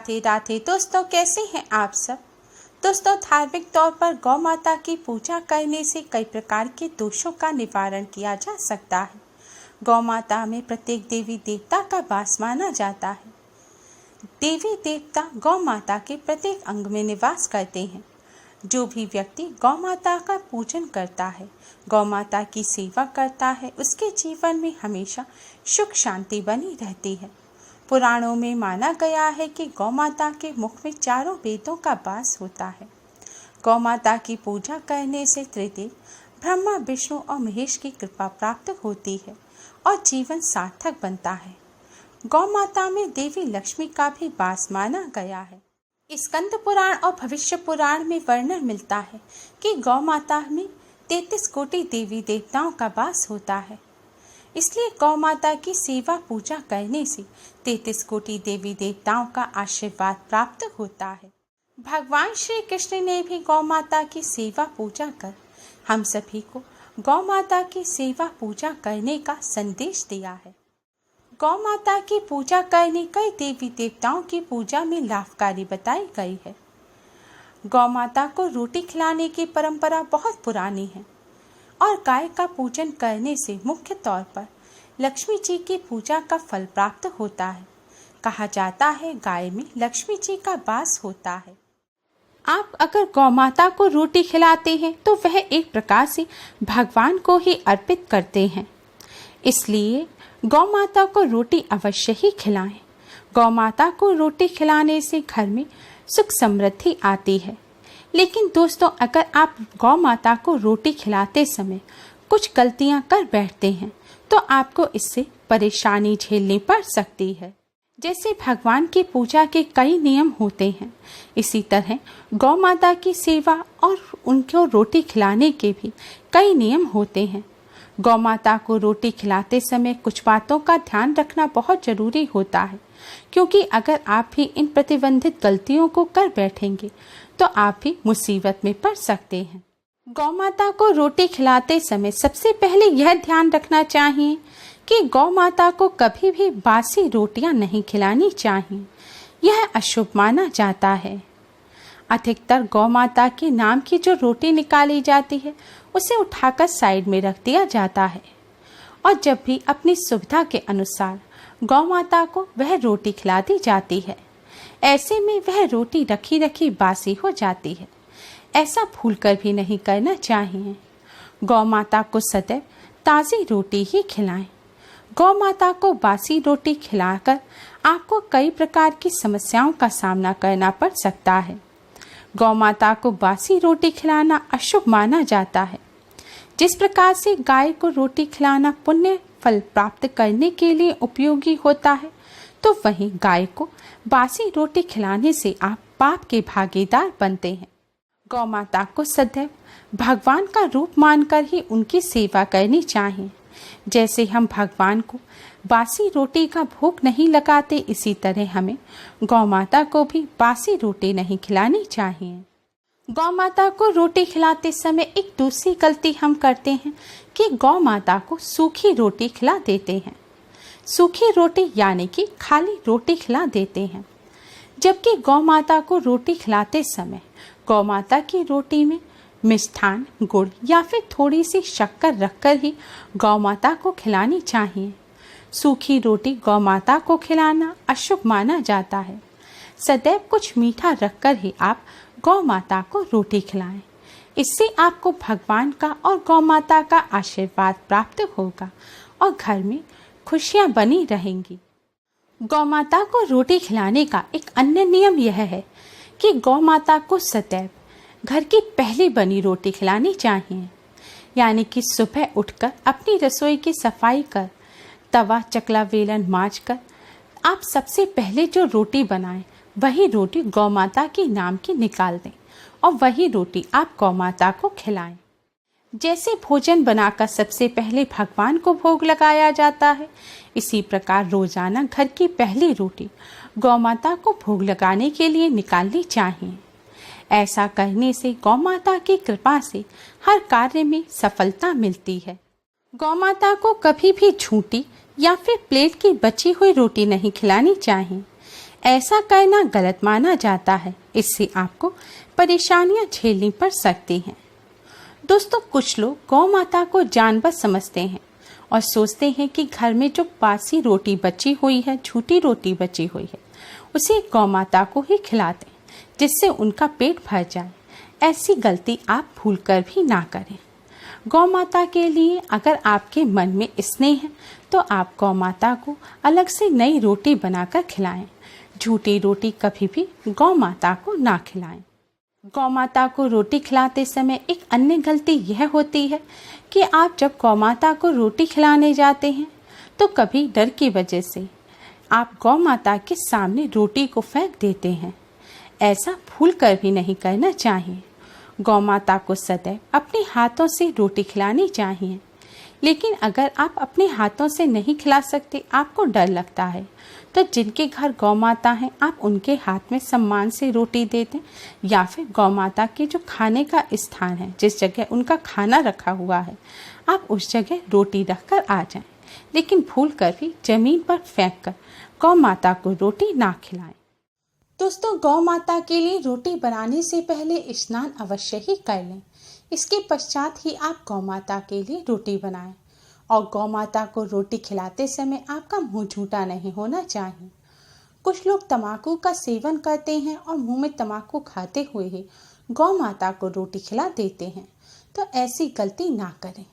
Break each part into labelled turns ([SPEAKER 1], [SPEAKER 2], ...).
[SPEAKER 1] राधे राधे दोस्तों, कैसे हैं आप सब। दोस्तों, धार्मिक तौर पर गौ माता की पूजा करने से कई प्रकार के दोषों का निवारण किया जा सकता है। गौ माता में प्रत्येक देवी देवता का वास माना जाता है। देवी देवता गौ माता के प्रत्येक अंग में निवास करते हैं। जो भी व्यक्ति गौ माता का पूजन करता है, गौ माता की सेवा करता है, उसके जीवन में हमेशा सुख शांति बनी रहती है। पुराणों में माना गया है कि गौ माता के मुख में चारों वेदों का वास होता है। गौ माता की पूजा करने से त्रिदेव ब्रह्मा, विष्णु और महेश की कृपा प्राप्त होती है और जीवन सार्थक बनता है। गौ माता में देवी लक्ष्मी का भी वास माना गया है। स्कंद पुराण और भविष्य पुराण में वर्णन मिलता है कि गौ माता में 33 कोटि देवी देवताओं का वास होता है। इसलिए गौ माता की सेवा पूजा करने से 33 कोटि देवी देवताओं का आशीर्वाद प्राप्त होता है। भगवान श्री कृष्ण ने भी गौ माता की सेवा पूजा कर हम सभी को गौ माता की सेवा पूजा करने का संदेश दिया है। गौ माता की पूजा करने कई देवी देवताओं की पूजा में लाभकारी बताई गई है। गौ माता को रोटी खिलाने की परंपरा बहुत पुरानी है और गाय का पूजन करने से मुख्य तौर पर लक्ष्मी जी की पूजा का फल प्राप्त होता है। कहा जाता है गाय में लक्ष्मी जी का वास होता है। आप अगर गौ माता को रोटी खिलाते हैं तो वह एक प्रकार से भगवान को ही अर्पित करते हैं। इसलिए गौ माता को रोटी अवश्य ही खिलाएं। गौ माता को रोटी खिलाने से घर में सुख समृद्धि आती है। लेकिन दोस्तों, अगर आप गौ माता को रोटी खिलाते समय कुछ गलतियां कर बैठते हैं तो आपको इससे परेशानी झेलनी पड़ सकती है। जैसे भगवान की पूजा के कई नियम होते हैं, इसी तरह गौ माता की सेवा और उनको रोटी खिलाने के भी कई नियम होते हैं। गौ माता को रोटी खिलाते समय कुछ बातों का ध्यान रखना बहुत जरूरी होता है, क्योंकि अगर आप भी इन प्रतिबंधित गलतियों को कर बैठेंगे तो आप भी मुसीबत में पड़ सकते हैं। गौ माता को रोटी खिलाते समय सबसे पहले यह ध्यान रखना चाहिए कि गौ माता को कभी भी बासी रोटियां नहीं खिलानी चाहिए। यह अशुभ माना जाता है। अधिकतर गौ माता के नाम की जो रोटी निकाली जाती है उसे उठाकर साइड में रख दिया जाता है और जब भी अपनी सुविधा के अनुसार गौ माता को वह रोटी खिला दी जाती है। ऐसे में वह रोटी रखी रखी बासी हो जाती है। ऐसा भूलकर भी नहीं करना चाहिए। गौ माता को सदैव ताज़ी रोटी ही खिलाएं। गौ माता को बासी रोटी खिलाकर आपको कई प्रकार की समस्याओं का सामना करना पड़ सकता है। गौ माता को बासी रोटी खिलाना अशुभ माना जाता है। जिस प्रकार से गाय को रोटी खिलाना पुण्य फल प्राप्त करने के लिए उपयोगी होता है, तो वहीं गाय को बासी रोटी खिलाने से आप पाप के भागीदार बनते हैं। गौ माता को सदैव भगवान का रूप मानकर ही उनकी सेवा करनी चाहिए। जैसे हम भगवान को बासी रोटी का भोग नहीं लगाते, इसी तरह हमें गौ माता को भी बासी रोटी नहीं खिलानी चाहिए। गौ माता को रोटी खिलाते समय एक दूसरी गलती हम करते हैं कि गौ माता को सूखी रोटी खिला देते हैं। सूखी रोटी यानी कि खाली रोटी खिला देते हैं, जबकि गौ माता को रोटी खिलाते समय गौ माता की रोटी में मिष्ठान, गुड़ या फिर थोड़ी सी शक्कर रखकर ही गौ माता को खिलानी चाहिए। सूखी रोटी गौ माता को खिलाना अशुभ माना जाता है। सदैव कुछ मीठा रखकर ही आप गौ माता को रोटी खिलाएं। इससे आपको भगवान का और गौ माता का आशीर्वाद प्राप्त होगा और घर में खुशियां बनी रहेंगी। गौ माता को रोटी खिलाने का एक अन्य नियम यह है कि गौ माता को सदैव घर की पहली बनी रोटी खिलानी चाहिए। यानी कि सुबह उठकर अपनी रसोई की सफाई कर, तवा चकला वेलन मांज कर आप सबसे पहले जो रोटी बनाएं वही रोटी गौ माता के नाम की निकाल दें और वही रोटी आप गौ माता को खिलाएं। जैसे भोजन बनाकर सबसे पहले भगवान को भोग लगाया जाता है, इसी प्रकार रोजाना घर की पहली रोटी गौ माता को भोग लगाने के लिए निकालनी चाहिए। ऐसा करने से गौ माता की कृपा से हर कार्य में सफलता मिलती है। गौ माता को कभी भी झूठी या फिर प्लेट की बची हुई रोटी नहीं खिलानी चाहिए। ऐसा करना गलत माना जाता है। इससे आपको परेशानियां झेलनी पड़ सकती हैं। दोस्तों, कुछ लोग गौ माता को जानवर समझते हैं और सोचते हैं कि घर में जो बासी रोटी बची हुई है, झूठी रोटी बची हुई है, उसे गौ माता को ही खिलाते हैं जिससे उनका पेट भर जाए। ऐसी गलती आप भूलकर भी ना करें। गौ माता के लिए अगर आपके मन में स्नेह है तो आप गौ माता को अलग से नई रोटी बनाकर खिलाएं। झूठी रोटी कभी भी गौ माता को ना खिलाएं। गौ माता को रोटी खिलाते समय एक अन्य गलती यह होती है कि आप जब गौ माता को रोटी खिलाने जाते हैं तो कभी डर की वजह से आप गौ माता के सामने रोटी को फेंक देते हैं। ऐसा भूलकर भी नहीं करना चाहिए। गौ माता को सदैव अपने हाथों से रोटी खिलानी चाहिए। लेकिन अगर आप अपने हाथों से नहीं खिला सकते, आपको डर लगता है, तो जिनके घर गौ माता है आप उनके हाथ में सम्मान से रोटी दे दें, या फिर गौ माता के जो खाने का स्थान है, जिस जगह उनका खाना रखा हुआ है, आप उस जगह रोटी रखकर आ जाएं। लेकिन भूल कर भी जमीन पर फेंक कर गौ माता को रोटी ना खिलाएं। दोस्तों, गौ माता के लिए रोटी बनाने से पहले स्नान अवश्य ही कर लें। इसके पश्चात ही आप गौ माता के लिए रोटी बनाएं। और गौ माता को रोटी खिलाते समय आपका मुंह झूठा नहीं होना चाहिए। कुछ लोग तंबाकू का सेवन करते हैं और मुंह में तंबाकू खाते हुए ही गौ माता को रोटी खिला देते हैं, तो ऐसी गलती ना करें,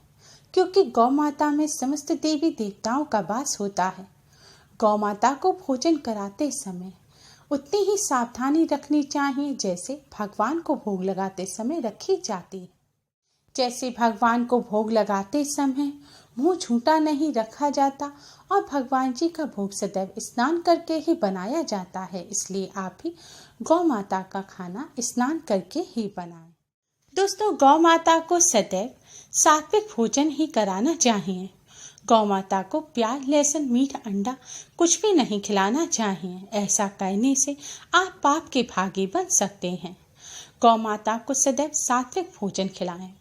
[SPEAKER 1] क्योंकि गौ माता में समस्त देवी देवताओं का वास होता है। गौ माता को भोजन कराते समय उतनी ही सावधानी रखनी चाहिए जैसे भगवान को भोग लगाते समय रखी जाती है। जैसे भगवान को भोग लगाते समय मुंह झूठा नहीं रखा जाता और भगवान जी का भोग सदैव स्नान करके ही बनाया जाता है, इसलिए आप भी गौ माता का खाना स्नान करके ही बनाएं। दोस्तों, गौ माता को सदैव सात्विक भोजन ही कराना चाहिए। गौ माता को प्याज, लहसुन, मीठ, अंडा कुछ भी नहीं खिलाना चाहिए। ऐसा करने से आप पाप के भागी बन सकते हैं। गौ माता को सदैव सात्विक भोजन खिलाएं।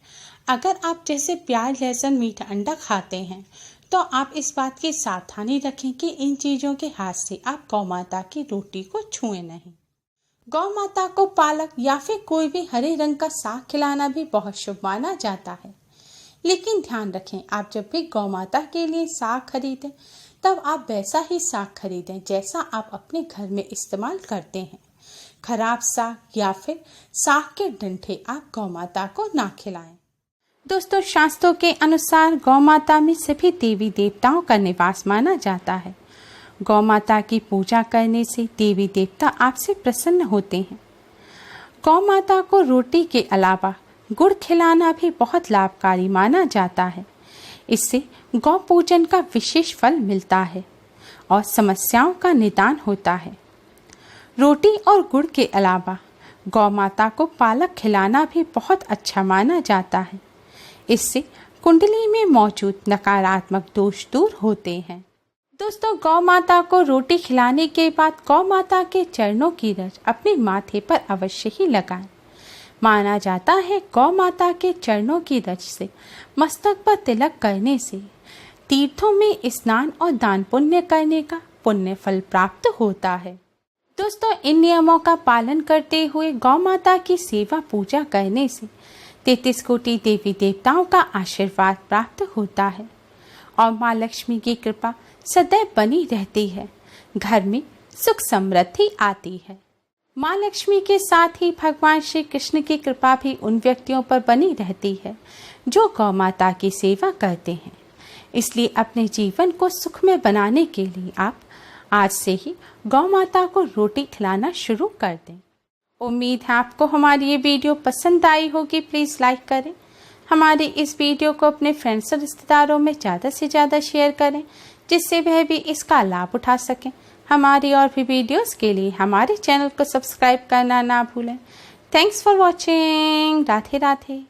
[SPEAKER 1] अगर आप जैसे प्याज, लहसुन, मीठ, अंडा खाते हैं तो आप इस बात की सावधानी रखें कि इन चीज़ों के हाथ से आप गौ माता की रोटी को छुएं नहीं। गौ माता को पालक या फिर कोई भी हरे रंग का साग खिलाना भी बहुत शुभ माना जाता है। लेकिन ध्यान रखें, आप जब भी गौ माता के लिए साग खरीदें तब आप वैसा ही साग खरीदें जैसा आप अपने घर में इस्तेमाल करते हैं। खराब साग या फिर साग के डंठे आप गौ माता को ना खिलाएं। दोस्तों, शास्त्रों के अनुसार गौ माता में सभी देवी देवताओं का निवास माना जाता है। गौ माता की पूजा करने से देवी देवता आपसे प्रसन्न होते हैं। गौ माता को रोटी के अलावा गुड़ खिलाना भी बहुत लाभकारी माना जाता है। इससे गौ पूजन का विशेष फल मिलता है और समस्याओं का निदान होता है। रोटी और गुड़ के अलावा गौ माता को पालक खिलाना भी बहुत अच्छा माना जाता है। इससे कुंडली में मौजूद नकारात्मक दोष दूर होते हैं। दोस्तों, गौ माता को रोटी खिलाने के बाद गौ माता के चरणों की रज अपने माथे पर अवश्य ही लगाएं। माना जाता है गौ माता के चरणों की रज से मस्तक पर तिलक करने से तीर्थों में स्नान और दान पुण्य करने का पुण्य फल प्राप्त होता है। दोस्तों, इन नियमों का पालन करते हुए गौ माता की सेवा पूजा करने से 33 कोटि देवी देवताओं का आशीर्वाद प्राप्त होता है और माँ लक्ष्मी की कृपा सदैव बनी रहती है। घर में सुख समृद्धि आती है। माँ लक्ष्मी के साथ ही भगवान श्री कृष्ण की कृपा भी उन व्यक्तियों पर बनी रहती है जो गौ माता की सेवा करते हैं। इसलिए अपने जीवन को सुखमय बनाने के लिए आप आज से ही गौ माता को रोटी खिलाना शुरू कर दें। उम्मीद है आपको हमारी ये वीडियो पसंद आई होगी। प्लीज़ लाइक करें। हमारी इस वीडियो को अपने फ्रेंड्स और रिश्तेदारों में ज़्यादा से ज़्यादा शेयर करें, जिससे वह भी इसका लाभ उठा सकें। हमारी और भी वीडियोस के लिए हमारे चैनल को सब्सक्राइब करना ना भूलें। Thanks for watching. Radhe Radhe.